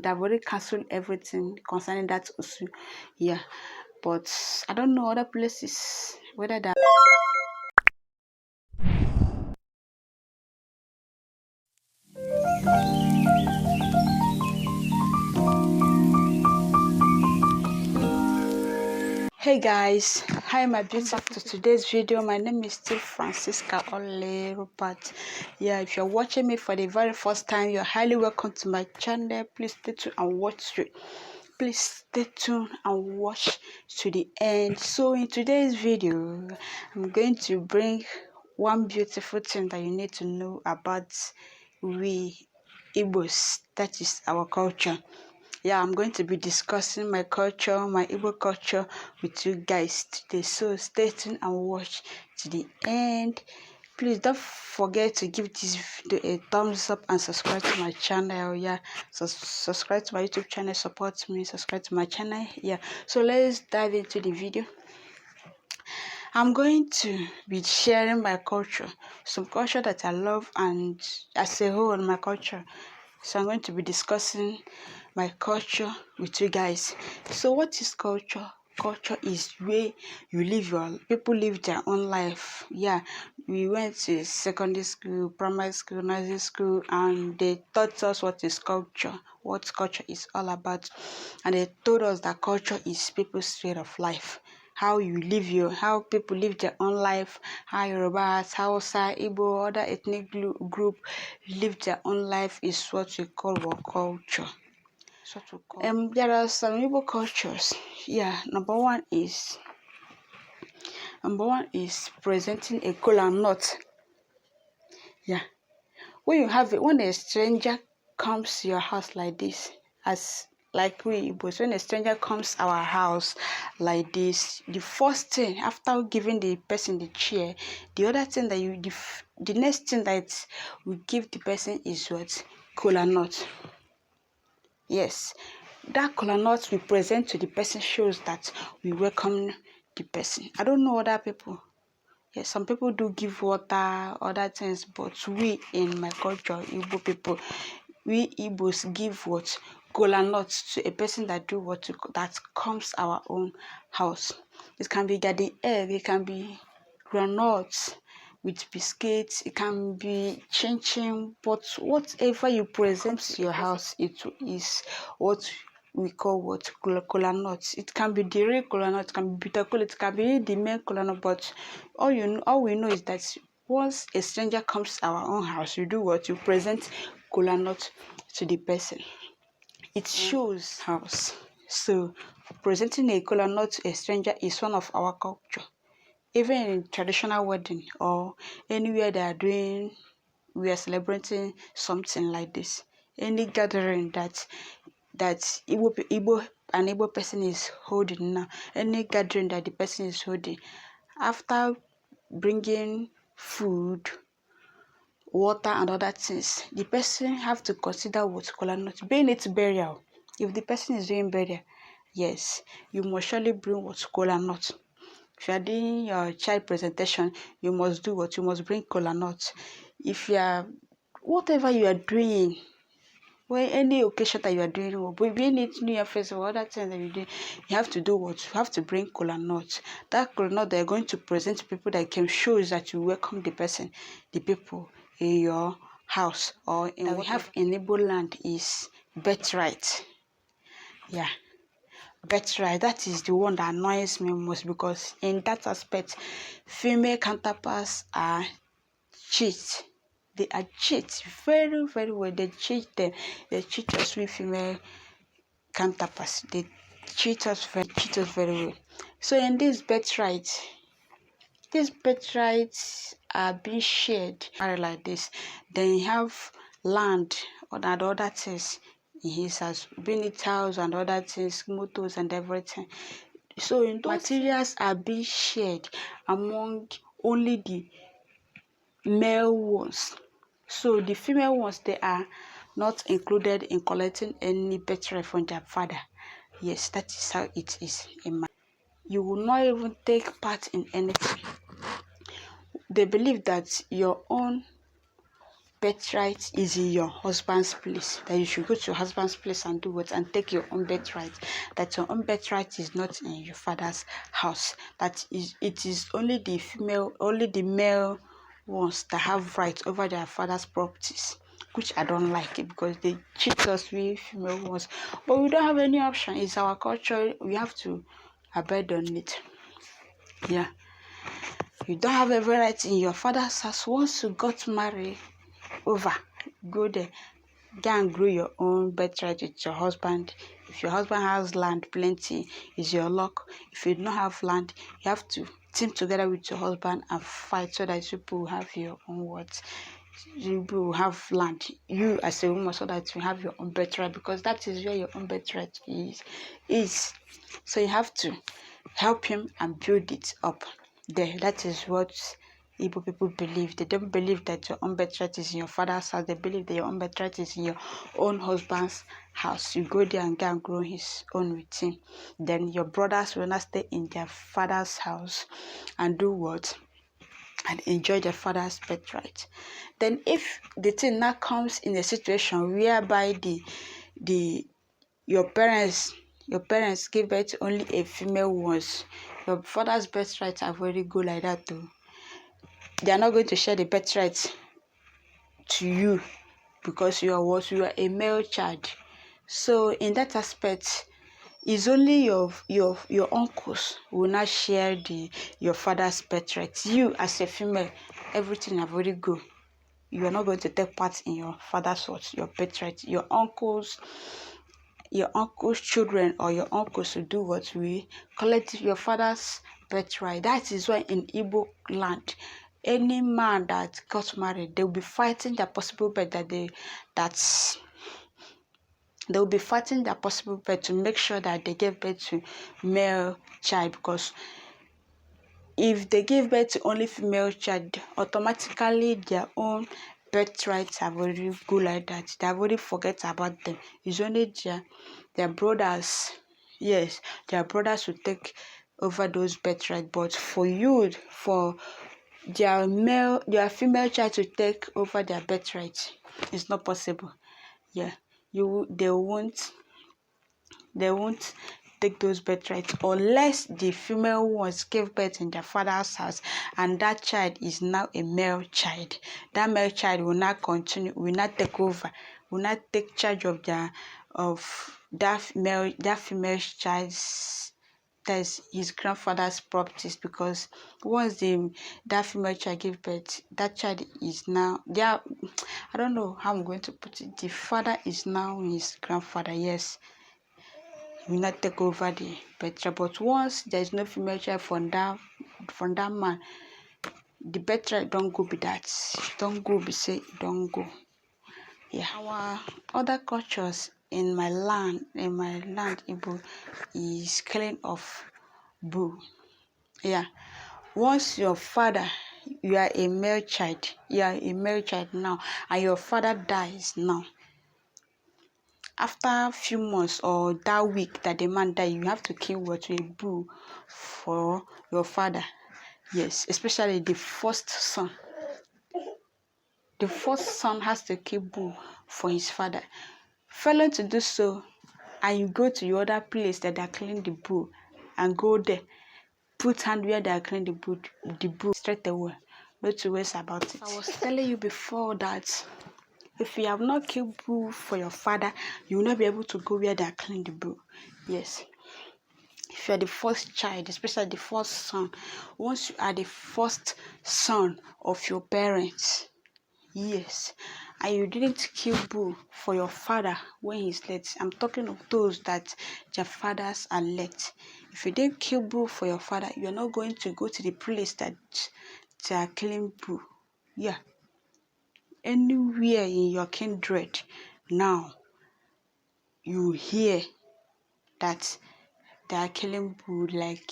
have already cancelled everything concerning that issue. Yeah, but I don't know other places whether that. Hey guys, hi my beautiful. Back to today's video. My name is still Francisca Ole Rupert. Yeah, if you're watching me for the very first time, you're highly welcome to my channel. Please stay tuned and watch it. Please stay tuned and watch to the end. So in today's video, I'm going to bring one beautiful thing that you need to know about we Igbos, that is our culture. Yeah, I'm going to be discussing my culture, my Igbo culture with you guys today. So stay tuned and watch to the end. Please don't forget to give this video a thumbs up and subscribe to my channel. Yeah, so subscribe to my YouTube channel, support me, subscribe to my channel. Yeah, so let's dive into the video. I'm going to be sharing my culture, some culture that I love, and as a whole, my culture. So I'm going to be discussing my culture with you guys. So what is culture? Culture is where you live people live their own life. Yeah, we went to secondary school, primary school, nursery school, and they taught us what is culture, what culture is all about, and they told us that culture is people's way of life. How you live how people live their own life, how Yorubas, Hausa, Igbo, other ethnic group live their own life is what we call what culture. There are some Igbo cultures. Yeah, number one is presenting a kola nut. Yeah, when a stranger comes to your house like this, as like we Igbos, when a stranger comes our house like this, the first thing after giving the person the chair, the other thing that the next thing that we give the person is what? Kola nut. Yes, that kola nut we present to the person shows that we welcome the person. I don't know other people. Yes, some people do give water, other things, but we in my culture, Igbo people, we Igbos give what? Kola nut to a person that do what? That comes our own house. It can be garden egg, it can be groundnuts with biscuits, it can be chin chin, but whatever you present to your house, it is what we call what? Kola nuts. It can be the real kola nut, it can be bitter kola, it can be the main kola nut, but all we know is that once a stranger comes to our own house, you do what? You present kola nut to the person. It shows house. So presenting a kola nut to a stranger is one of our culture. Even in traditional wedding or anywhere we are celebrating something like this. Any gathering that an Igbo person is holding now, any gathering that the person is holding, after bringing food, water and other things, the person have to consider what kola nut, being it burial. If the person is doing burial, yes, you must surely bring what? Kola nut. If you are doing your child presentation, you must do what? You must bring kola nut. If you are, whatever you are doing, when any occasion that you are doing, being it New Year festival, other things that you do, you have to do what? You have to bring kola nut. That kola nut they are going to present to people that can show that you welcome the person, the people in your house or in what we have in Igbo land is birthright. Yeah. Birthright, that is the one that annoys me most, because in that aspect, female counterparts are cheat. They are cheat very, very well. They cheat them. They cheat us with female counterparts. They cheat us very well. So in this birthright, these birthrights are being shared like this. Then you have land and other things in his house, being it house and other things, motors and everything. So in materials are being shared among only the male ones. So the female ones, they are not included in collecting any birthright from their father. Yes, that is how it is in my. You will not even take part in anything. They believe that your own birthright is in your husband's place, that you should go to your husband's place and do what, and take your own birthright, that your own birthright is not in your father's house, that is, it is only the male ones that have rights over their father's properties, which I don't like it, because they cheat us with female ones. But we don't have any option. It's our culture. We have to abide on it. Yeah. You don't have every right in your father's house. Once you got married, over, go there, go and grow your own birthright with your husband. If your husband has land plenty, it's your luck. If you don't have land, you have to team together with your husband and fight so that people will have your own words. You will have land, you as a woman, so that you have your own birthright, because that is where your own birthright is. So you have to help him and build it up there. That is what Igbo people believe. They don't believe that your own birthright is in your father's house. They believe that your own birthright is in your own husband's house. You go there and go and grow his own with him. Then your brothers will not stay in their father's house and do what? And enjoy their father's birthright. Then if the thing now comes in a situation whereby your parents give birth to only a female ones, your father's birthright are very good like that too. They are not going to share the birthright to you, because you are a male child. So in that aspect, it's only your uncles will not share your father's birthright. You as a female, everything have already go. You are not going to take part in your father's your birthright. Your uncles' children or your uncles will do what we collect your father's birthright. That is why in Igbo land, any man that got married, they will be fighting their possible birth they will be fighting their possible birth to make sure that they give birth to male child, because if they give birth to only female child, automatically their own birthrights have already go like that. They have already forget about them. It's only their brothers. Yes, their brothers will take over those birthrights. But for their female child to take over their birthright, it's not possible. Yeah, they won't take those birthrights unless the female ones give birth in their father's house and that child is now a male child. That male child will not take over, will not take charge of that female child's, that is his grandfather's properties, because once that female child gives birth, that child is now there. I don't know how I'm going to put it. The father is now his grandfather. Yes, will not take over the birthright. But once there is no female child from that man, the birthright don't go be that. Don't go be say don't go. Yeah. Our other cultures in my land, Igbo, is killing of bull. Yeah. Once your father, you are a male child now, and your father dies now, after a few months or that week that the man died, you have to kill a bull for your father. Yes, especially the first son. The first son has to kill bull for his father. Failing to do so, and you go to your other place that they are cleaning the bull, and go there, put hand where they are cleaning the bull straight away. No two ways about it. I was telling you before that if you have not killed bull for your father, you will not be able to go where they are cleaning the bull. Yes. If you are the first child, especially the first son, once you are the first son of your parents, yes, and you didn't kill bull for your father when he's late, I'm talking of those that their fathers are late. If you didn't kill bull for your father, you're not going to go to the place that they are killing bull. Yeah. Anywhere in your kindred now, you hear that they are killing bull, like,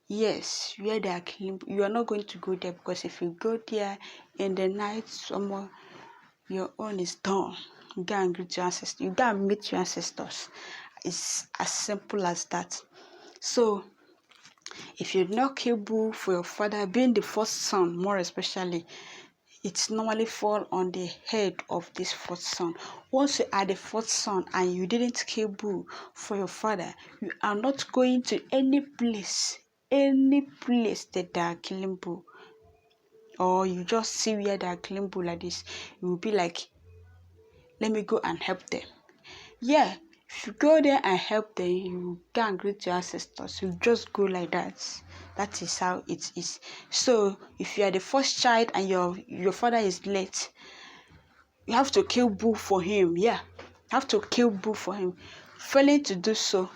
yes, where they are killing bull, you are not going to go there, because if you go there in the night, your own is done. You go and greet your ancestors. You go and meet your ancestors. It's as simple as that. So, if you did not kill bull for your father, being the first son, more especially, it normally fall on the head of this fourth son. Once you are the fourth son and you didn't kill bull for your father, you are not going to any place that they are killing bull, or you just see where they are killing bull like this, you will be like, let me go and help them. Yeah, if you go there and help them, you go and greet your ancestors. You just go like that. That is how it is. So if you are the first child and your father is late, you have to kill bull for him. Yeah, you have to kill bull for him. Failing to do so,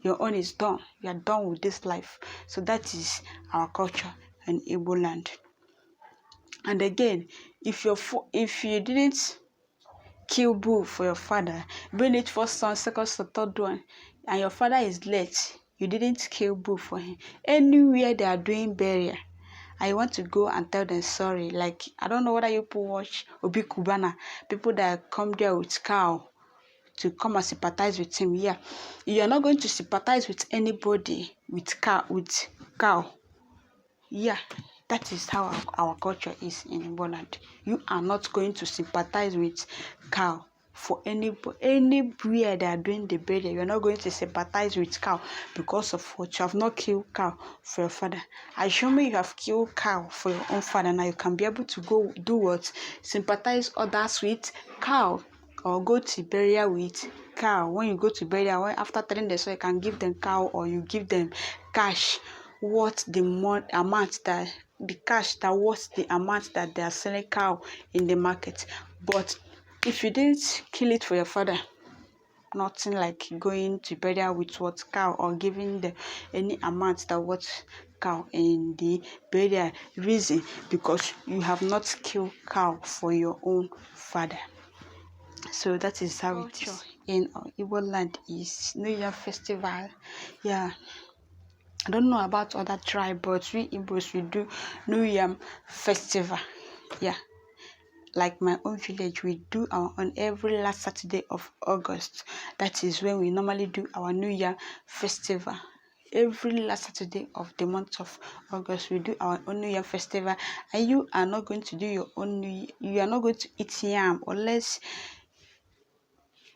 your own is done. You are done with this life. So that is our culture in Igbo land. And again, if you didn't kill bull for your father, bring it first son, second son, third one, and your father is late, you didn't kill bull for him, anywhere they are doing burial, I want to go and tell them sorry. Like, I don't know whether you people watch Obi Kubana, people that come there with cow to come and sympathize with him. Yeah, you are not going to sympathize with anybody with cow. Yeah, that is how our culture is in Igbo land. You are not going to sympathize with cow for anywhere they are doing the burial. You are not going to sympathize with cow because of what you have not killed cow for your father. Assuming me you have killed cow for your own father, now you can be able to go do what? Sympathize others with cow, or go to burial with cow. When you go to burial, after telling the soil, you can give them cow, or you give them cash. What the amount that the cash that was the amount that they are selling cow in the market. But if you didn't kill it for your father, nothing like going to burial with what cow, or giving them any amount that was cow in the burial. Reason, because you have not killed cow for your own father. So that is how it is in Igbo land. Is New Year festival. Yeah, I don't know about other tribe, but we Igbos, we do New Yam festival. Yeah, like my own village, we do our own every last Saturday of August. That is when we normally do our New Year festival. Every last Saturday of the month of August, we do our own New Year festival. And you are not going to do your own New Year. You are not going to eat yam unless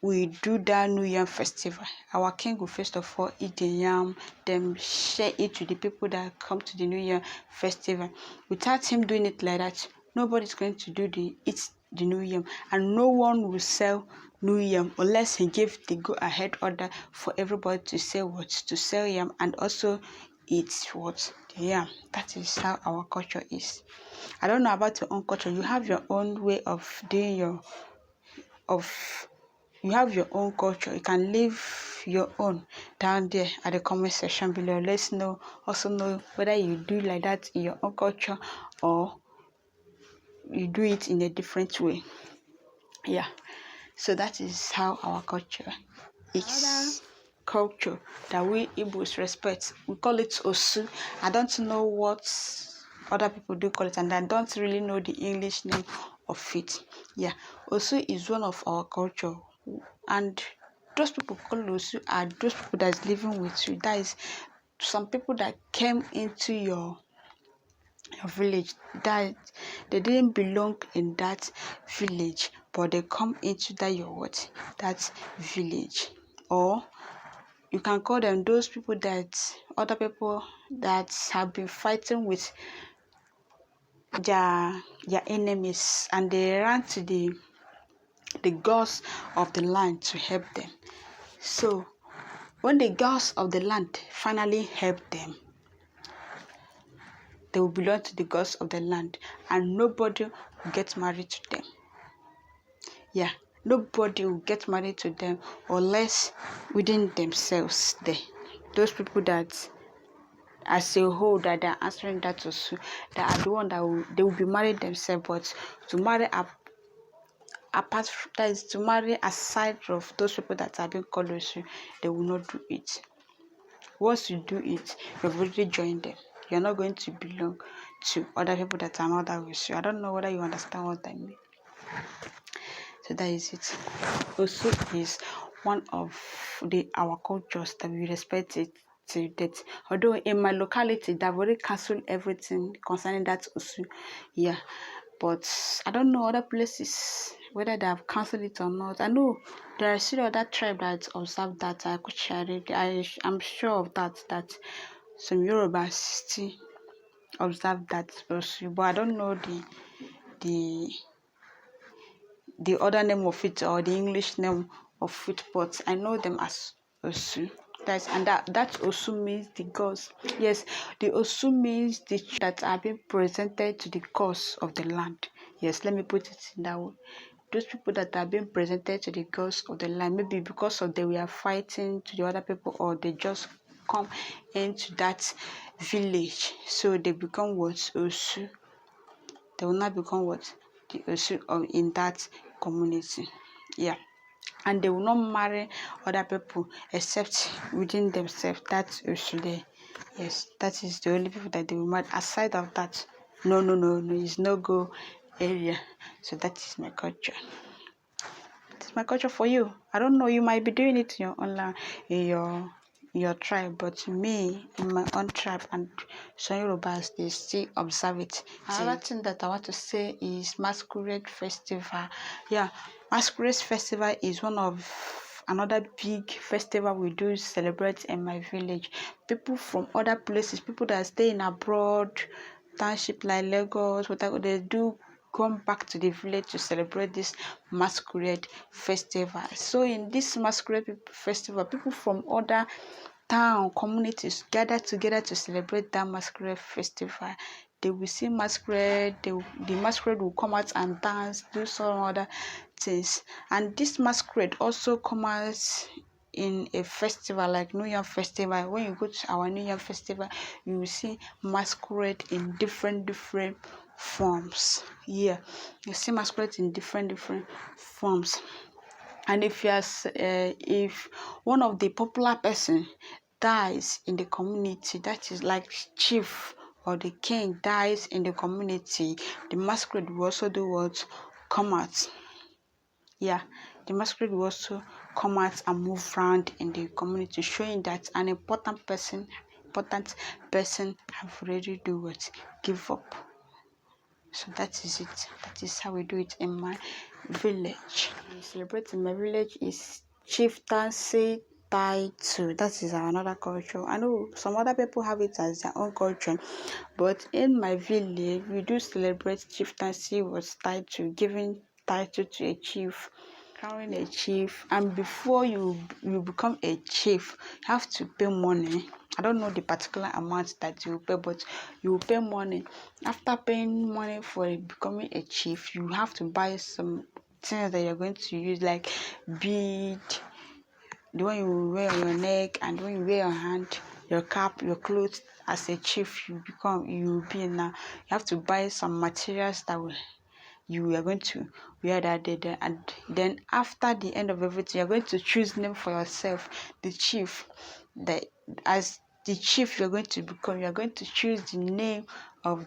we do that New Yam festival. Our king will first of all eat the yam, then share it to the people that come to the New Year festival. Without him doing it like that, nobody's going to eat the New Yam, and no one will sell New Yam unless he gave the go-ahead order for everybody to sell yam, and also eat the yam. That is how our culture is. I don't know about your own culture. You have your own way of doing you have your own culture. You can leave your own down there at the comment section below. Let's know. Also know whether you do like that in your own culture, or you do it in a different way. Yeah, so that is how our culture is. Another culture that we Igbos respect, we call it Osu. I don't know what other people do call it, and I don't really know the English name of it. Yeah, Osu is one of our culture, and those people called Osu are those people that is living with you. That is some people that came into your village, that they didn't belong in that village, but they come into that village. Or you can call them those people that other people that have been fighting with their enemies, and they ran to the gods of the land to help them. So when the gods of the land finally help them, they will belong to the gods of the land, and nobody will get married to them. Yeah, nobody will get married to them unless within themselves. Those people that as a whole that are answering that to that are the one that they will be married themselves, but to marry apart, that is to marry aside of those people that are being called Osu, they will not do it. Once you do it, you've already joined them. You're not going to belong to other people that are not that with you. I don't know whether you understand what I mean. So that is it. Also is one of our cultures that we respect it to date. Although in my locality they've already cancelled everything concerning that Osu. Yeah. but I don't know other places whether they have cancelled it or not. I know there are still other tribe that observe that. I'm sure of that some Yorubas still observe that also, but I don't know the the other name of it or the English name of it, but I know them as Osu. That Osu means the gods. Yes, the Osu means the that are being presented to the gods of the land. Yes, let me put it in that way. Those people that are being presented to the gods of the land, maybe because of they were fighting to the other people, or they just come into that village, so they become what Osu. They will not become what the Osu in that community. Yeah, and they will not marry other people except within themselves. That's Osu there. Yes, that is the only people that they will marry. Aside of that, no, it's no go area. So that is my culture. It's my culture for you. I don't know, you might be doing it in your online, in your tribe, but me, in my own tribe, and some Yorubas, they still observe it. Another thing that I want to say is masquerade festival. Yeah, masquerade festival is one of another big festival we do celebrate in my village. People from other places, people that stay in abroad, township like Lagos, whatever, they do come back to the village to celebrate this masquerade festival. So in this masquerade festival, people from other town communities gather together to celebrate that masquerade festival. They will see masquerade, the masquerade will come out and dance, do some other things. And this masquerade also comes out in a festival like New Year festival. When you go to our New Year festival, you will see masquerade in different forms. Yeah, you see masquerade in different forms. And if one of the popular person dies in the community, that is like chief or the king dies in the community, the masquerade will also do what? Come out. Yeah, the masquerade will also come out and move around in the community, showing that an important person have already do what? Give up. So that is it. That is how we do it in my village. We celebrate in my village is chieftaincy title. That is another culture. I know some other people have it as their own culture, but in my village we do celebrate chieftaincy was title, giving title to a chief, crowning a chief. And before you become a chief, you have to pay money. I don't know the particular amount that you pay, but you will pay money. After paying money for becoming a chief, you have to buy some things that you're going to use, like bead, the one you wear on your neck, and the one you wear on your hand, your cap, your clothes. As a chief, you will be now. You have to buy some materials that you are going to wear that day, and then after the end of everything, you're going to choose name for yourself. The chief, as the chief you're going to become, you're going to choose the name of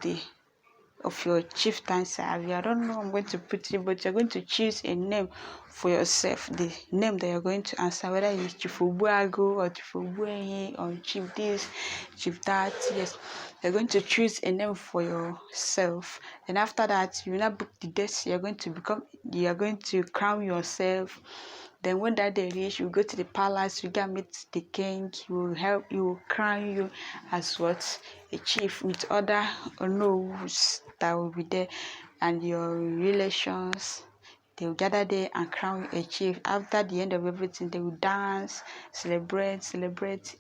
your chieftaincy. I don't know I'm going to put it, but you're going to choose a name for yourself, the name that you're going to answer, whether it's Chief Obuago or Chief Obuehi or Chief this, Chief that. Yes, you're going to choose a name for yourself. And after that, you will not book the date you're going to crown yourself. Then when that day reach, you go to the palace, you get meet the king, he will crown you as what? A chief, with other nobles that will be there, and your relations. They will gather there and crown you a chief. After the end of everything, they will dance, celebrate,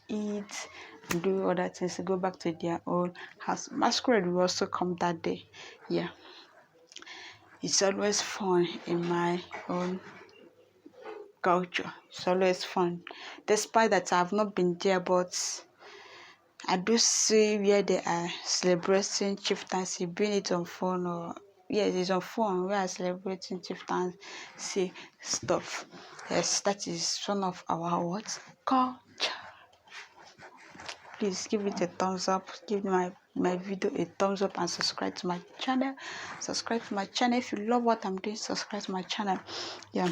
eat, and do other things to go back to their own house. Masquerade will also come that day. Yeah. It's always fun in my own culture. It's always fun. Despite that I've not been there, but I do see where they are celebrating chieftaincy, being it on phone or yes, it's on phone. We are celebrating chieftaincy stuff. Yes, that is one of our what? Culture. Please give it a thumbs up. Give my video a thumbs up and subscribe to my channel. If you love what I'm doing, subscribe to my channel. Yeah.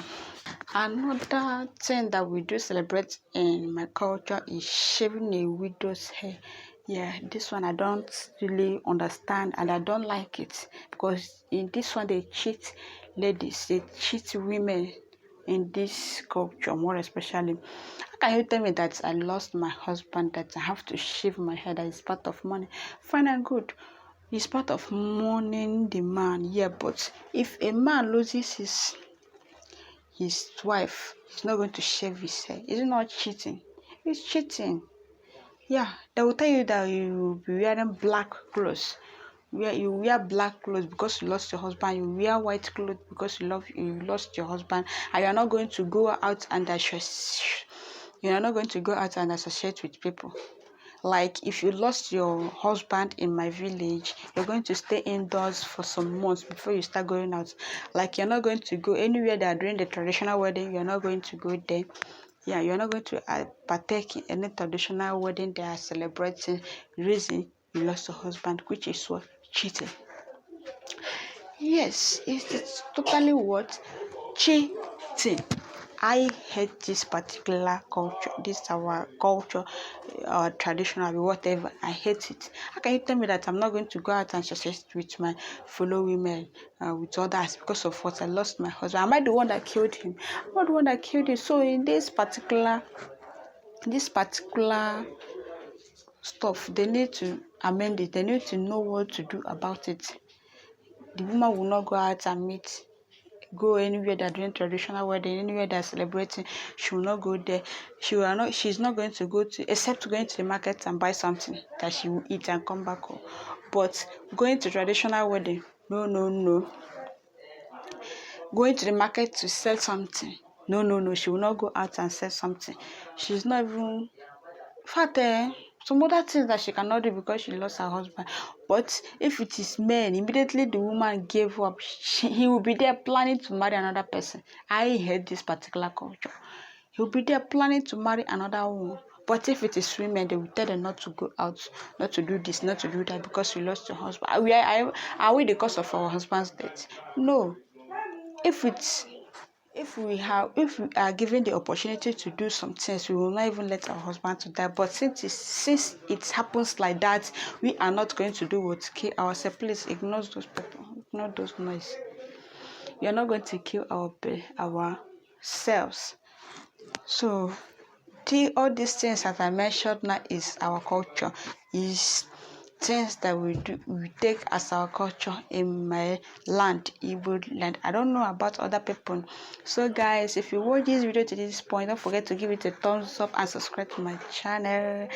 Another thing that we do celebrate in my culture is shaving a widow's hair. Yeah, this one I don't really understand, and I don't like it, because in this one they cheat ladies, they cheat women in this culture more especially. How can you tell me that I lost my husband, that I have to shave my head, that is part of money? Fine and good. It's part of mourning the man, yeah, but if a man loses his wife, he's not going to shave his hair. Is it not cheating? It's cheating. Yeah, they will tell you that you will be wearing black clothes. You wear black clothes because you lost your husband. You wear white clothes because you lost your husband, and you are not going to go out and you are not going to go out and associate with people. Like if you lost your husband in my village, you're going to stay indoors for some months before you start going out. Like you're not going to go anywhere that are doing the traditional wedding. You're not going to go there. Yeah, you're not going to partake in any traditional wedding they are celebrating. Reason you lost your husband, which is what? Cheating. Yes, it's totally what? Cheating. I hate this particular culture, this our culture, traditional, whatever. I hate it. How can you tell me that I'm not going to go out and associate with my fellow women, with others, because of what? I lost my husband. Am I the one that killed him? I'm not the one that killed him. So in this particular stuff, they need to amend it. They need to know what to do about it. The woman will not go out and go anywhere they're doing traditional wedding, anywhere they're celebrating. She will not go there. She's not going to go to, except going to the market and buy something that she will eat and come back home. But going to traditional wedding, no, no, no. Going to the market to sell something, no, no, no. She will not go out and sell something. She's not even, in fact, some other things that she cannot do because she lost her husband. But if it is men, immediately the woman gave up, he will be there planning to marry another person. I hate this particular culture. He will be there planning to marry another woman. But if it is women, they will tell them not to go out, not to do this, not to do that, because you lost your husband. Are we the cause of our husband's death? No. If we are given the opportunity to do some things, we will not even let our husband to die. But since it happens like that, we are not going to do what? Kill ourselves. Please ignore those people, ignore those noise. We are not going to kill ourselves. So all these things that I mentioned now is our culture, is things that we take as our culture in my land, Igbo land. I don't know about other people. So guys, if you watch this video to this point, don't forget to give it a thumbs up and subscribe to my channel.